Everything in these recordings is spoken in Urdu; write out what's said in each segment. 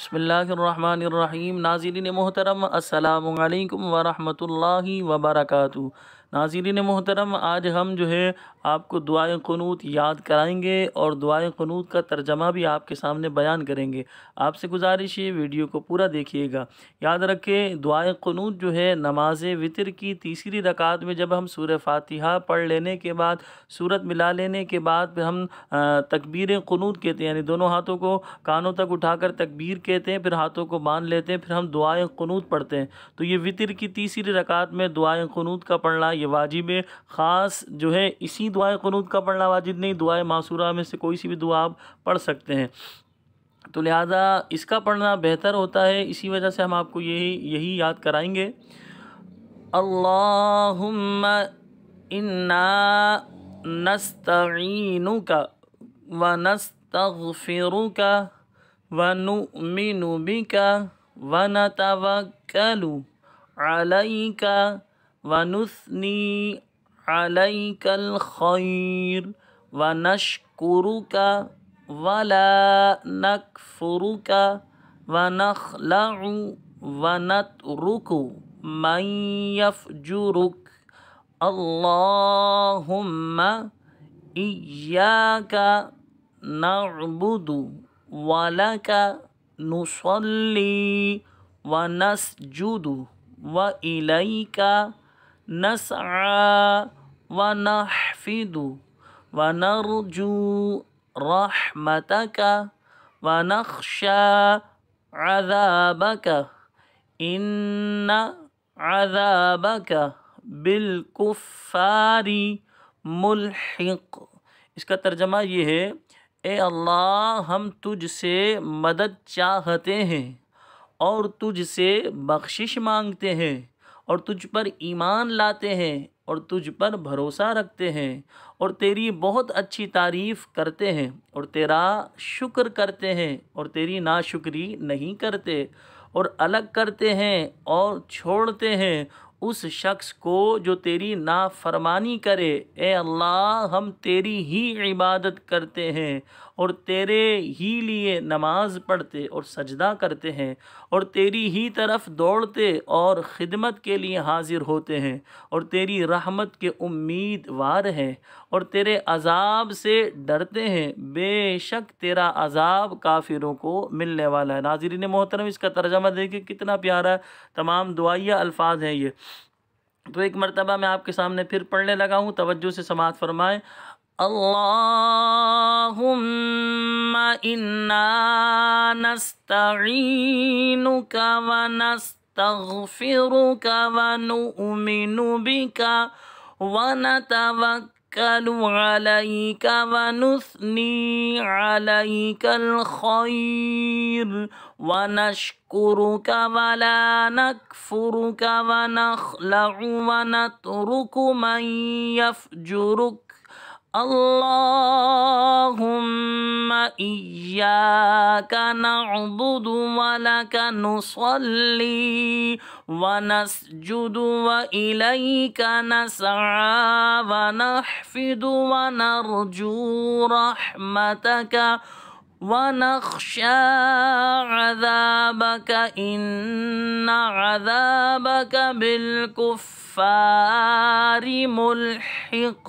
بسم اللہ الرحمن الرحیم۔ ناظرین محترم السلام علیکم ورحمۃ اللہ وبرکاتہ۔ ناظرین محترم، آج ہم آپ کو دعائے قنوت یاد کرائیں گے اور دعائے قنوت کا ترجمہ بھی آپ کے سامنے بیان کریں گے۔ آپ سے گزارش ہے ویڈیو کو پورا دیکھیے گا۔ یاد رکھیں دعائے قنوت نماز وتر کی تیسری رکعت میں جب ہم سورہ فاتحہ پڑھ لینے کے بعد سورت ملا لینے کے بعد پھر ہم تکبیر قنوت کہتے ہیں، یعنی دونوں ہاتھوں کو کانوں تک اٹھا کر تکبیر کہتے ہیں، پھر ہاتھوں کو باندھ لیتے ہیں، پھر ہم دعائے قنوت پڑھتے ہیں۔ تو یہ وتر کی تیسری رکعت میں دعائے قنوت کا پڑھنا یہ واجب ہے۔ خاص اسی دعائے قنوت کا پڑھنا واجب نہیں، دعائے معصورہ میں سے کوئی سی بھی دعا آپ پڑھ سکتے ہیں، تو لہذا اس کا پڑھنا بہتر ہوتا ہے۔ اسی وجہ سے ہم آپ کو یہی یاد کرائیں گے۔ اللہم انا نستعینک ونستغفرک ونؤمن بک ونتوکل علیک ونثنی علیک الخیر ونشکرک ولا نکفرک ونخلع ونترک من یفجرک اللہم ایاک نعبد ولک نصلی ونسجد وإلیک نسعی ونحفد ونرجو رحمتک ونخشی عذابک ان عذابک بالکفار ملحق۔ اس کا ترجمہ یہ ہے، اے اللہ ہم تجھ سے مدد چاہتے ہیں اور تجھ سے بخشش مانگتے ہیں اور تجھ پر ایمان لاتے ہیں اور تجھ پر بھروسہ رکھتے ہیں اور تیری بہت اچھی تعریف کرتے ہیں اور تیرا شکر کرتے ہیں اور تیری ناشکری نہیں کرتے اور الگ کرتے ہیں اور چھوڑتے ہیں اس شخص کو جو تیری نافرمانی کرے۔ اے اللہ ہم تیری ہی عبادت کرتے ہیں اور تیرے ہی لیے نماز پڑھتے اور سجدہ کرتے ہیں اور تیری ہی طرف دوڑتے اور خدمت کے لیے حاضر ہوتے ہیں اور تیری رحمت کے امیدوار ہیں اور تیرے عذاب سے ڈرتے ہیں، بے شک تیرا عذاب کافروں کو ملنے والا ہے۔ ناظرین محترم، اس کا ترجمہ دیکھیں کتنا پیارا، تمام دعائیہ الفاظ ہیں یہ۔ تو ایک مرتبہ میں آپ کے سامنے پھر پڑھنے لگا ہوں، توجہ سے سماعت فرمائیں۔ اللہم انا نستعینک ونستغفرک ونؤمن بک ونتوکل علیک ونثنی علیک الخیر ونشکرک ولا نکفرک ونخلع ونترک من یفجرک اللہم ایاک نعبد ولک نصلی ونسجد وإلیک نسعی ونحفد ونرجو رحمتک ونخشی عذابک ان عذابک بالکفار ملحق۔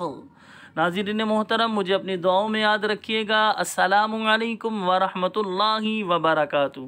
ناظرین محترم، مجھے اپنی دعاؤں میں یاد رکھیے گا۔ السلام علیکم ورحمۃ اللہ وبرکاتہ۔